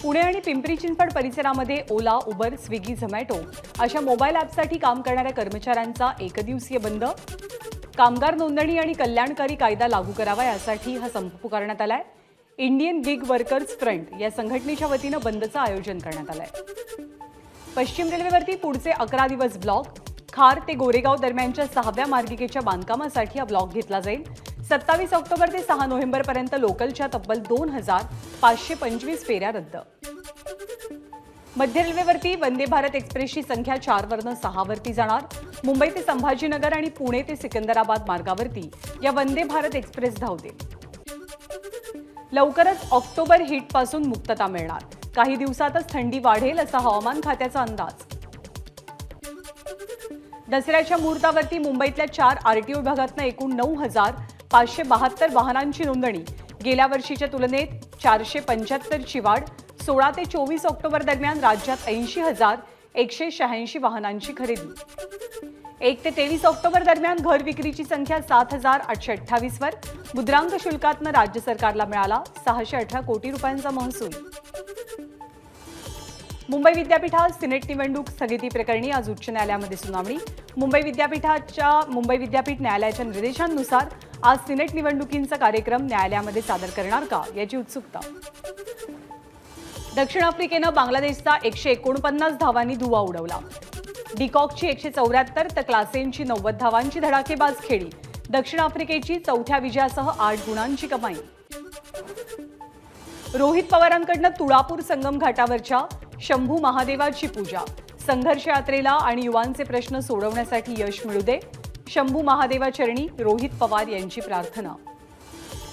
पुणे आणि पिंपरी चिंचवड परिसरामध्ये ओला, Uber, Swiggy, Zomato अशा मोबाईल ॲपसाठी काम करणाऱ्या कर्मचाऱ्यांचा एकदिवसीय बंद. कामगार नोंदणी आणि कल्याणकारी कायदा लागू करावा यासाठी हा संप पुकारण्यात आलाय. इंडियन गिग वर्कर्स फ्रंट या संघटनेच्या वतीनं बंदचं आयोजन करण्यात आलंय. पश्चिम रेल्वेवरती पुढचे 11 दिवस ब्लॉक. खार ते गोरेगाव दरम्यानच्या 6व्या मार्गिकेच्या बांधकामासाठी हा ब्लॉक घेतला जाईल. 27 ऑक्टोबर ते 6 नोव्हेंबरपर्यंत लोकलच्या तब्बल 2525 फेऱ्या रद्द. मध्य रेल्वेवरती वंदे भारत एक्सप्रेसची संख्या 4 वरनं 6 वरती जाणार. मुंबई ते संभाजीनगर आणि पुणे ते सिकंदराबाद मार्गावरती या वंदे भारत एक्सप्रेस धावतील. लवकरच ऑक्टोबर हीटपासून मुक्तता मिळणार. काही दिवसातच थंडी वाढेल असा हवामान खात्याचा अंदाज. दसऱ्याच्या मुहूर्तावरती मुंबईतल्या 4 आरटीओ विभागातनं एकूण 9572 वाहनांची नोंदणी. गेल्या वर्षीच्या तुलनेत 475 ची वाढ. 16 ते 24 ऑक्टोबर दरम्यान राज्यात 80,186 वाहनांची खरेदी. 1 ते 23 ऑक्टोबर दरम्यान घर विक्रीची संख्या 7,828 वर. मुद्रांक शुल्कातनं राज्य सरकारला मिळाला 618 कोटी रुपयांचा महसूल. मुंबई विद्यापीठात सिनेट निवडणूक स्थगिती प्रकरणी आज उच्च न्यायालयामध्ये सुनावणी. मुंबई विद्यापीठ न्यायालयाच्या निर्देशांनुसार आज सिनेट निवडणुकींचा कार्यक्रम न्यायालयामध्ये सादर करणार का याची उत्सुकता. दक्षिण आफ्रिकेनं बांगलादेशचा 149 धावांनी धुव्वा उडवला. डिकॉकची 174 तर क्लासेनची 90 धावांची धडाकेबाज खेळी. दक्षिण आफ्रिकेची चौथ्या विजयासह 8 गुणांची कमाई. रोहित पवारांकडनं तुळापूर संगम घाटावरच्या शंभू महादेवाची पूजा. संघर्ष यात्रेला आणि युवांचे प्रश्न सोडवण्यासाठी यश मिळू दे. शंभू महादेवाचरणी रोहित पवार यांची प्रार्थना.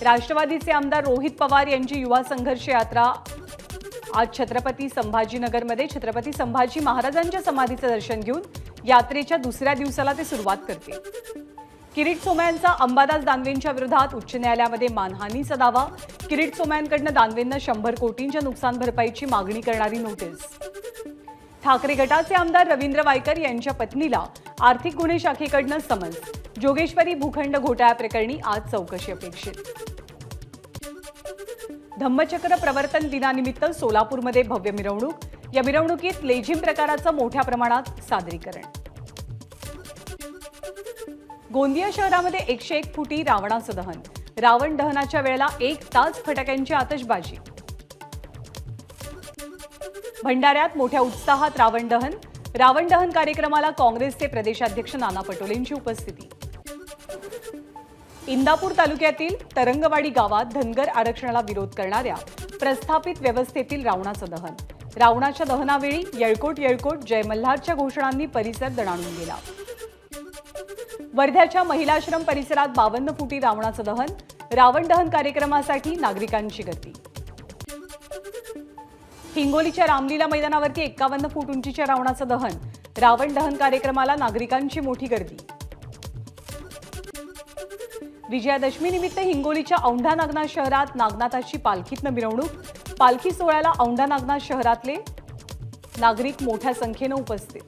राष्ट्रवादीचे आमदार रोहित पवार यांची युवा संघर्ष यात्रा आज छत्रपती संभाजीनगरमध्ये छत्रपती संभाजी महाराजांच्या समाधीचं दर्शन घेऊन यात्रेच्या दुसऱ्या दिवसाला ते सुरुवात करते. किरीट सोमय्यांचा अंबादास दानवेंच्या विरोधात उच्च न्यायालयामध्ये मानहानीचा दावा. किरीट सोमय्यांकडनं दानवेंना 100 कोटींच्या नुकसान भरपाईची मागणी करणारी नोटीस. ठाकरे गटाचे आमदार रवींद्र वायकर यांच्या पत्नीला आर्थिक गुन्हे शाखेकडनं समन्स. जोगेश्वरी भूखंड घोटाळ्याप्रकरणी आज चौकशी अपेक्षित. धम्मचक्र प्रवर्तन दिनानिमित्त सोलापूरमध्ये भव्य मिरवणूक. या मिरवणुकीत लेझिम प्रकाराचं मोठ्या प्रमाणात सादरीकरण. गोंदिया शहरामध्ये 101 फुटी रावणाचं दहन. रावण दहनाच्या वेळेला 1 तास फटाक्यांची आतषबाजी. भंडाऱ्यात मोठ्या उत्साहात रावण दहन. रावण दहन कार्यक्रमाला काँग्रेसचे प्रदेशाध्यक्ष नाना पटोलेंची उपस्थिती. इंदापूर तालुक्यातील तरंगवाडी गावात धनगर आरक्षणाला विरोध करणाऱ्या प्रस्थापित व्यवस्थेतील रावणाचं दहन. रावणाच्या दहनावेळी येळकोट येळकोट जय मल्हारच्या घोषणांनी परिसर दणाणून गेला. वर्ध्याच्या महिलाश्रम परिसरात 52 फुटी रावणाचं दहन. रावण दहन कार्यक्रमासाठी नागरिकांची गर्दी. हिंगोलीच्या रामलीला मैदानावरती 51 फूट उंचीच्या रावणाचं दहन. रावण दहन कार्यक्रमाला नागरिकांची मोठी गर्दी. विजयादशमी निमित्त हिंगोलीच्या औंढा नागनाथ शहरात नागनाथाची पालखीतनं मिरवणूक. पालखी सोहळ्याला औंढा नागनाथ शहरातले नागरिक मोठ्या संख्येनं उपस्थित.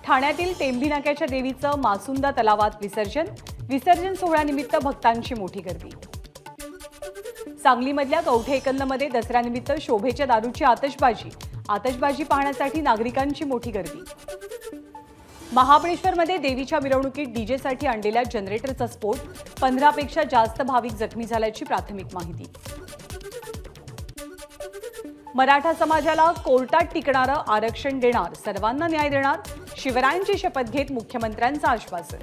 ठाण्यातील टेंभी नाक्याच्या देवीचं मासुंदा तलावात विसर्जन. विसर्जन सोहळ्यानिमित्त भक्तांची मोठी गर्दी. सांगलीमधल्या कवठे एकंदमध्ये दसऱ्यानिमित्त शोभेच्या दारूची आतषबाजी. आतषबाजी पाहण्यासाठी नागरिकांची मोठी गर्दी. महाबळेश्वरमध्ये देवीच्या मिरवणुकीत डीजेसाठी आणलेल्या जनरेटरचा स्फोट. 15 पेक्षा जास्त भाविक जखमी झाल्याची प्राथमिक माहिती. मराठा समाजाला कोर्टात टिकणारं आरक्षण देणार. सर्वांना न्याय देणार. शिवरायांची शपथ घेत मुख्यमंत्र्यांचं आश्वासन.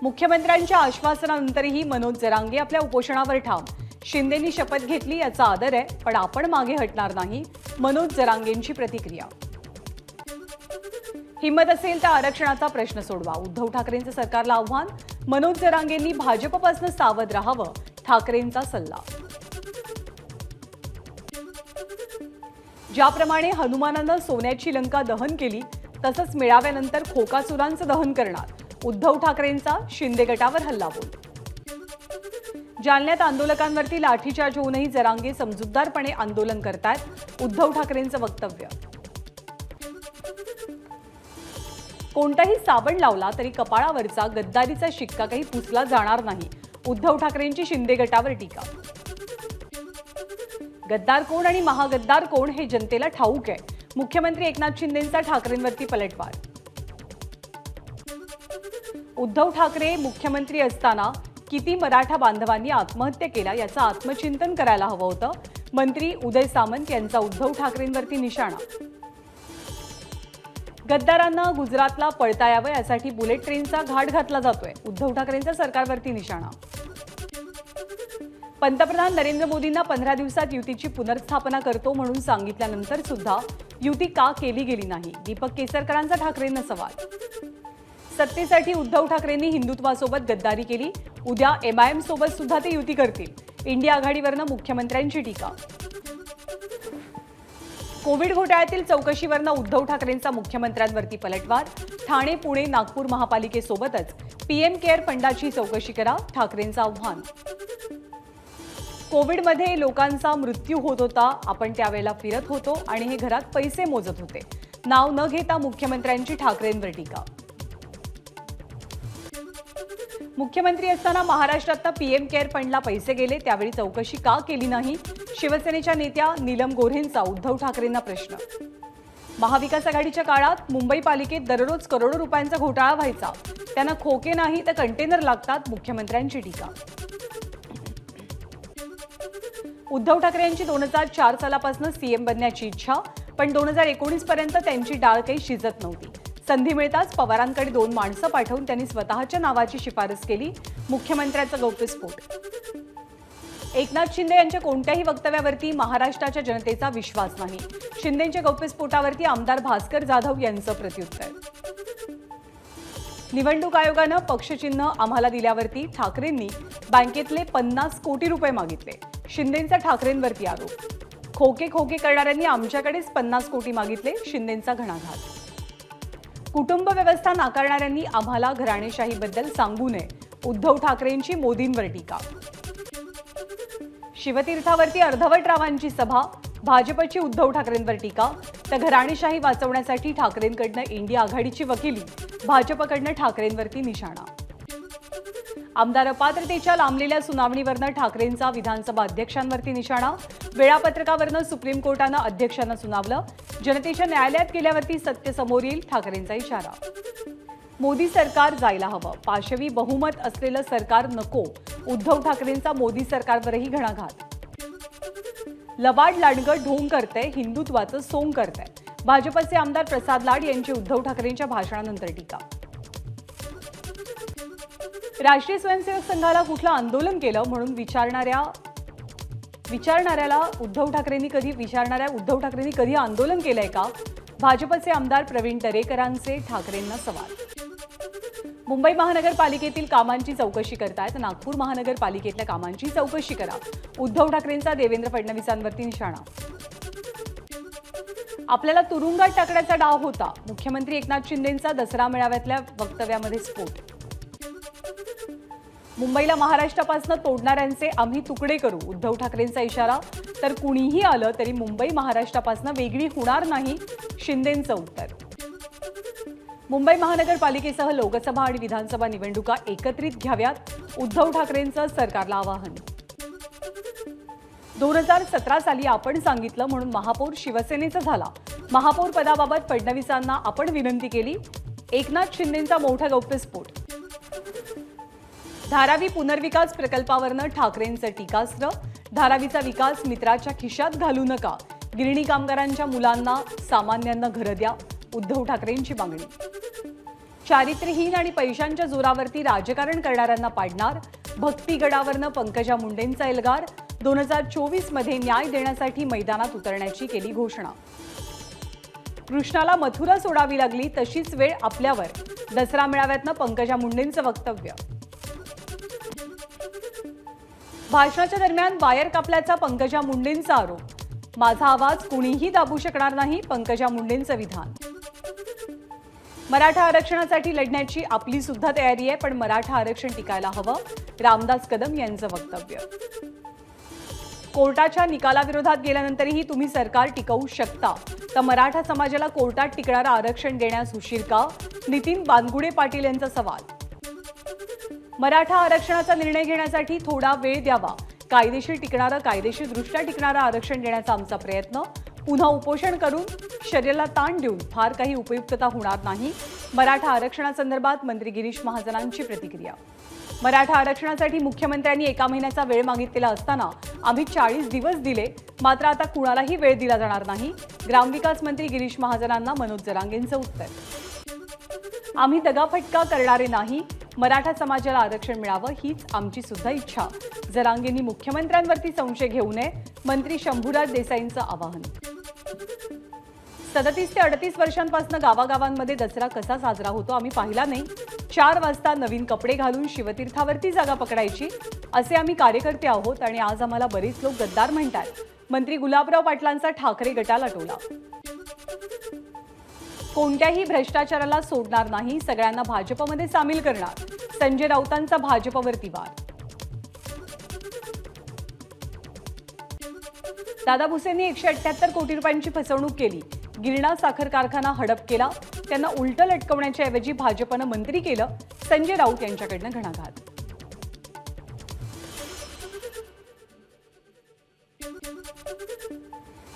मुख्यमंत्र्यांच्या आश्वासनानंतरही मनोज जरांगे आपल्या उपोषणावर ठाम. शिंदेंनी शपथ घेतली याचा आदर आहे, पण आपण मागे हटणार नाही. मनोज जरांगेंची प्रतिक्रिया. हिंमत असेल तर आरक्षणाचा प्रश्न सोडवा. उद्धव ठाकरेंचं सरकारला आव्हान. मनोज जरांगेंनी भाजपपासून सावध राहावं. ठाकरेंचा सल्ला. ज्याप्रमाणे हनुमानानं सोन्याची लंका दहन केली तसंच मेळाव्यानंतर खोकासुरांचं दहन करणार. उद्धव ठाकरेंचा शिंदे गटावर हल्लाबोल. जालन्यात आंदोलकांवरती लाठीचार्ज होऊनही जरांगे समजूतदारपणे आंदोलन करतायत. उद्धव ठाकरेंचं वक्तव्य. कोणताही साबण लावला तरी कपाळावरचा गद्दारीचा शिक्का काही पुसला जाणार नाही. उद्धव ठाकरेंची शिंदे गटावर टीका. गद्दार कोण आणि महागद्दार कोण हे जनतेला ठाऊक आहे. मुख्यमंत्री एकनाथ शिंदेंचा ठाकरेंवरती पलटवार. उद्धव ठाकरे मुख्यमंत्री असताना किती मराठा बांधवांनी आत्महत्या केल्या याचं आत्मचिंतन करायला हवं होतं. मंत्री उदय सामंत यांचा उद्धव ठाकरेंवरती निशाणा. गद्दारांना गुजरातला पळता यावं यासाठी बुलेट ट्रेनचा घाट घातला जातोय. उद्धव ठाकरेंचा सरकारवरती निशाणा. पंतप्रधान नरेंद्र मोदींना 15 दिवसात युतीची पुनर्स्थापना करतो म्हणून सांगितल्यानंतर सुद्धा युती का केली गेली नाही. दीपक केसरकरांचा ठाकरेंना सवाल. सत्तेसाठी उद्धव ठाकरेंनी हिंदुत्वासोबत गद्दारी केली. उद्या MIM सोबत सुद्धा ते युती करतील. इंडिया आघाडीवरनं मुख्यमंत्र्यांची टीका. कोविड घोटाळ्यातील चौकशीवरनं उद्धव ठाकरेंचा मुख्यमंत्र्यांवरती पलटवार. ठाणे, पुणे, नागपूर महापालिकेसोबतच PM केअर फंडाची चौकशी करा. ठाकरेंचं आव्हान. कोविडमध्ये लोकांचा मृत्यू होत होता. आपण त्यावेळेला फिरत होतो आणि हे घरात पैसे मोजत होते. नाव न घेता मुख्यमंत्र्यांची ठाकरेंवर टीका. मुख्यमंत्री असताना महाराष्ट्रात PM केअर फंडला पैसे गेले त्यावेळी चौकशी का केली नाही. शिवसेनेच्या नेत्या नीलम गोऱ्हेंचा उद्धव ठाकरेंना प्रश्न. महाविकास आघाडीच्या काळात मुंबई पालिकेत दररोज करोडो रुपयांचा घोटाळा व्हायचा. त्यांना खोके नाही तर कंटेनर लागतात. मुख्यमंत्र्यांची टीका. उद्धव ठाकरे यांची 2004 सालापासून CM बनण्याची इच्छा, पण 2019 पर्यंत त्यांची डाळ काही शिजत नव्हती. संधी मिळताच पवारांकडे 2 माणसं पाठवून त्यांनी स्वतःच्या नावाची शिफारस केली. मुख्यमंत्र्यांचा गौप्यस्फोट. एकनाथ शिंदे यांच्या कोणत्याही वक्तव्यावरती महाराष्ट्राच्या जनतेचा विश्वास नाही. शिंदेंच्या गौप्यस्फोटावरती आमदार भास्कर जाधव यांचं प्रत्युत्तर. निवडणूक आयोगानं पक्षचिन्ह आम्हाला दिल्यावरती ठाकरेंनी बँकेतले 50 कोटी रुपये मागितले. शिंदेंचा ठाकरेंवरती आरोप. खोके करणाऱ्यांनी आमच्याकडेच 50 कोटी मागितले. शिंदेंचा घणाघात. कुटुंब व्यवस्था नाकारणाऱ्यांनी आम्हाला घराणेशाहीबद्दल सांगू नये. उद्धव ठाकरेंची मोदींवर टीका. शिवतीर्थावरती अर्धवट रावांची सभा. भाजपची उद्धव ठाकरेंवर टीका. तर घराणेशाही वाचवण्यासाठी ठाकरेंकडनं इंडिया आघाडीची वकिली. भाजपकडनं ठाकरेंवरती निशाणा. आमदार अपात्रतेच्या लांबलेल्या सुनावणीवरनं ठाकरेंचा विधानसभा अध्यक्षांवरती निशाणा. वेळापत्रकावरनं सुप्रीम कोर्टानं अध्यक्षांना सुनावलं. जनतेच्या न्यायालयात गेल्यावरती सत्य समोर येईल. ठाकरेंचा इशारा. मोदी सरकार जायला हवं. पाशवी बहुमत असलेलं सरकार नको. उद्धव ठाकरेंचा मोदी सरकारवरही घणाघात. लबाड लांडगं ढोंग करतंय. हिंदुत्वाचं सोंग करतंय. भाजपचे आमदार प्रसाद लाड यांची उद्धव ठाकरेंच्या भाषणानंतर टीका. राष्ट्रीय स्वयंसेवक संघाला कुठलं आंदोलन केलं म्हणून विचारणाऱ्या उद्धव ठाकरेंनी कधी आंदोलन केलंय का. भाजपचे आमदार प्रवीण दरेकरांचे ठाकरेंना सवाल. मुंबई महानगरपालिकेतील कामांची चौकशी करतायत. नागपूर महानगरपालिकेतल्या कामांची चौकशी करा. उद्धव ठाकरेंचा देवेंद्र फडणवीसांवरती निशाणा. आपल्याला तुरुंगात टाकण्याचा डाव होता. मुख्यमंत्री एकनाथ शिंदेंचा दसरा मेळाव्यातल्या वक्तव्यामध्ये स्फोट. मुंबईला महाराष्ट्रापासून तोडणाऱ्यांचे आम्ही तुकडे करू. उद्धव ठाकरेंचा इशारा. तर कुणीही आलं तरी मुंबई महाराष्ट्रापासून वेगळी होणार नाही. शिंदेंचं उत्तर. मुंबई महानगरपालिकेसह लोकसभा आणि विधानसभा निवडणुका एकत्रित घ्याव्यात. उद्धव ठाकरेंचं सरकारला आवाहन. 2017 साली आपण सांगितलं म्हणून महापौर शिवसेनेचा झाला. महापौर पदाबाबत फडणवीसांना आपण विनंती केली. एकनाथ शिंदेंचा मोठा गौप्यस्फोट. धारावी पुनर्विकास प्रकल्पावरनं ठाकरेंचं टीकास्त्र. धारावीचा विकास मित्राच्या खिशात घालू नका. गिरणी कामगारांच्या मुलांना सामान्यांना घरं द्या. उद्धव ठाकरेंची मागणी. चारित्र्यहीन आणि पैशांच्या जोरावरती राजकारण करणाऱ्यांना पाडणार. भक्तीगडावरनं पंकजा मुंडेंचा एल्गार. 2024 मध्ये न्याय देण्यासाठी मैदानात उतरण्याची केली घोषणा. कृष्णाला मथुरा सोडावी लागली तशीच वेळ आपल्यावर. दसरा मेळाव्यातनं पंकजा मुंडेंचं वक्तव्य. भाषणाच्या दरम्यान वायर कापल्याचा पंकजा मुंडेंचा आरोप. माझा आवाज कुणीही दाबू शकणार नाही. पंकजा मुंडेंचं विधान. मराठा आरक्षणासाठी लढण्याची आपली सुद्धा तयारी आहे, पण मराठा आरक्षण टिकायला हवं. रामदास कदम यांचं वक्तव्य. कोर्टाच्या निकालाविरोधात गेल्यानंतरही तुम्ही सरकार टिकवू शकता. तर मराठा समाजाला कोर्टात टिकणारं आरक्षण देण्यास उशीर का? नितीन बानगुडे पाटील यांचा सवाल. मराठा आरक्षणाचा निर्णय घेण्यासाठी थोडा वेळ द्यावा. कायदेशीरदृष्ट्या टिकणारं आरक्षण देण्याचा आमचा प्रयत्न. पुन्हा उपोषण करून शरीराला ताण देऊन फार काही उपयुक्तता होणार नाही. मराठा आरक्षणासंदर्भात मंत्री गिरीश महाजनांची प्रतिक्रिया. मराठा आरक्षणासाठी मुख्यमंत्र्यांनी 1 महिन्याचा वेळ मागितलेला असताना आम्ही 40 दिवस दिले, मात्र आता कुणालाही वेळ दिला जाणार नाही. ग्रामविकास मंत्री गिरीश महाजनांना मनोज जरांगेंचं उत्तर. आम्ही दगाफटका करणारे नाही. मराठा समाजाला आरक्षण मिळावं हीच आमची सुद्धा इच्छा. जरांगेंनी मुख्यमंत्र्यांवरती संशय घेऊ नये. मंत्री शंभूराज देसाईंचं आवाहन. 37 ते 38 वर्षांपासून गावागावांमध्ये दसरा कसा साजरा होतो आम्ही पाहिला नाही. 4 वाजता नवीन कपडे घालून शिवतीर्थावरती जागा पकडायची असे आम्ही कार्यकर्ते आहोत आणि आज आम्हाला बरेच लोक गद्दार म्हणतात. मंत्री गुलाबराव पाटलांचा ठाकरे गटाला टोला. कोणत्याही भ्रष्टाचाराला सोडणार नाही. सगळ्यांना भाजपमध्ये सामील करणार. संजय राऊतांचा भाजपवरती वार. दादा भुसेंनी 178 कोटी रुपयांची फसवणूक केली. गिरणा साखर कारखाना हडप केला. त्यांना उलट लटकवण्याच्या ऐवजी भाजपनं मंत्री केलं. संजय राऊत यांच्याकडनं घणाघात.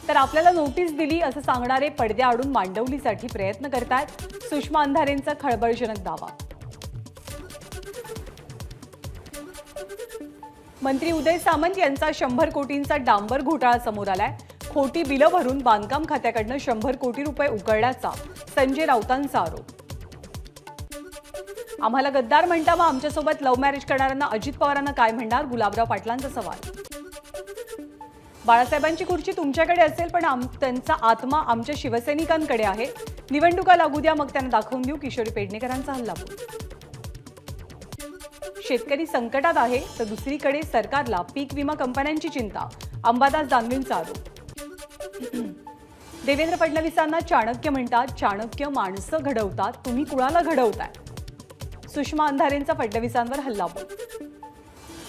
तर आपल्याला नोटीस दिली असं सांगणारे पडद्याआडून मांडवलीसाठी प्रयत्न करतायत. सुषमा अंधारेंचा खळबळजनक दावा. मंत्री उदय सामंत यांचा 100 कोटींचा डांबर घोटाळा समोर आलाय. खोटी बिलं भरून बांधकाम खात्याकडनं 100 कोटी रुपये उकळल्याचा संजय राऊतांचा आरोप. आम्हाला गद्दार म्हणता मग आमच्यासोबत लव्ह मॅरेज करणाऱ्यांना अजित पवारांना काय म्हणणार? गुलाबराव पाटलांचा सवाल. बाळासाहेबांची खुर्ची तुमच्याकडे असेल पण त्यांचा आत्मा आमच्या शिवसैनिकांकडे आहे. निवडणुका लागू द्या मग त्यांना दाखवून देऊ. किशोरी पेडणेकरांचा हल्लाबोल. शेतकरी संकटात आहे तर दुसरीकडे सरकारला पीक विमा कंपन्यांची चिंता. अंबादास दानवेंचा आरोप. देवेंद्र फडणवीसांना चाणक्य म्हणतात. चाणक्य माणसं घडवतात. तुम्ही कुणाला घडवताय? सुषमा अंधारेंचा फडणवीसांवर हल्लाबोल.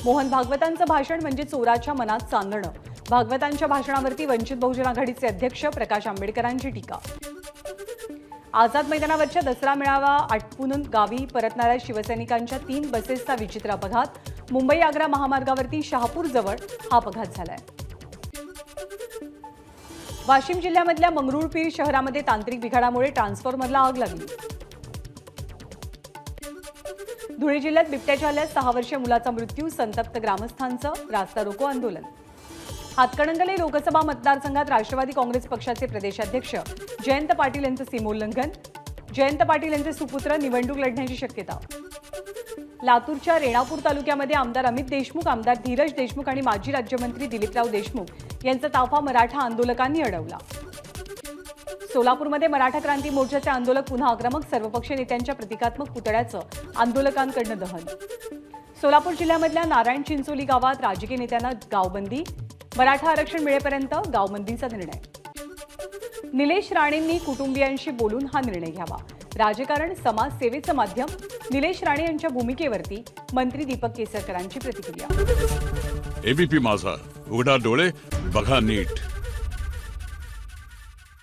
मोहन भागवतांचं भाषण म्हणजे चोराच्या मनात चांदणं. भागवतांच्या भाषणावरती वंचित बहुजन आघाडीचे अध्यक्ष प्रकाश आंबेडकरांची टीका. आझाद मैदानावरच्या दसरा मेळावा आटपून गावी परतणाऱ्या शिवसैनिकांच्या 3 बसेसचा विचित्र अपघात. मुंबई आग्रा महामार्गावरती शहापूर जवळ हा अपघात झालाय. वाशिम जिल्ह्यामधल्या मंगरुळपीर शहरामध्ये तांत्रिक बिघाडामुळे ट्रान्सफॉर्मरला आग लागली. धुळे जिल्ह्यात बिबट्याच्या हल्ल्यात 6 वर्षीय मुलाचा मृत्यू. संतप्त ग्रामस्थांचं रास्ता रोको आंदोलन. हातकणंगले लोकसभा मतदारसंघात राष्ट्रवादी काँग्रेस पक्षाचे प्रदेशाध्यक्ष जयंत पाटील यांचं सीमोल्लंघन. जयंत पाटील यांचे सुपुत्र निवडणूक लढण्याची शक्यता. लातूरच्या रेणापूर तालुक्यामध्ये आमदार अमित देशमुख, आमदार धीरज देशमुख आणि माजी राज्यमंत्री दिलीपराव देशमुख यांचा ताफा मराठा आंदोलकांनी अडवला. सोलापूरमध्ये मराठा क्रांती मोर्चाचे आंदोलक पुन्हा आक्रमक. सर्वपक्षीय नेत्यांच्या प्रतिकात्मक पुतळ्याचं आंदोलकांकडनं दहन. सोलापूर जिल्ह्यामधल्या नारायण चिंचोली गावात राजकीय नेत्यांना गावबंदी. मराठा आरक्षण मिळेपर्यंत गावबंदीचा निर्णय. निलेश राणेंनी कुटुंबियांशी बोलून हा निर्णय घ्यावा. राजकारण समाजसेवेचं माध्यम. निलेश राणे यांच्या भूमिकेवरती मंत्री दीपक केसरकरांची प्रतिक्रिया. एबीपी माझा, उघडा डोळे बघा नीट.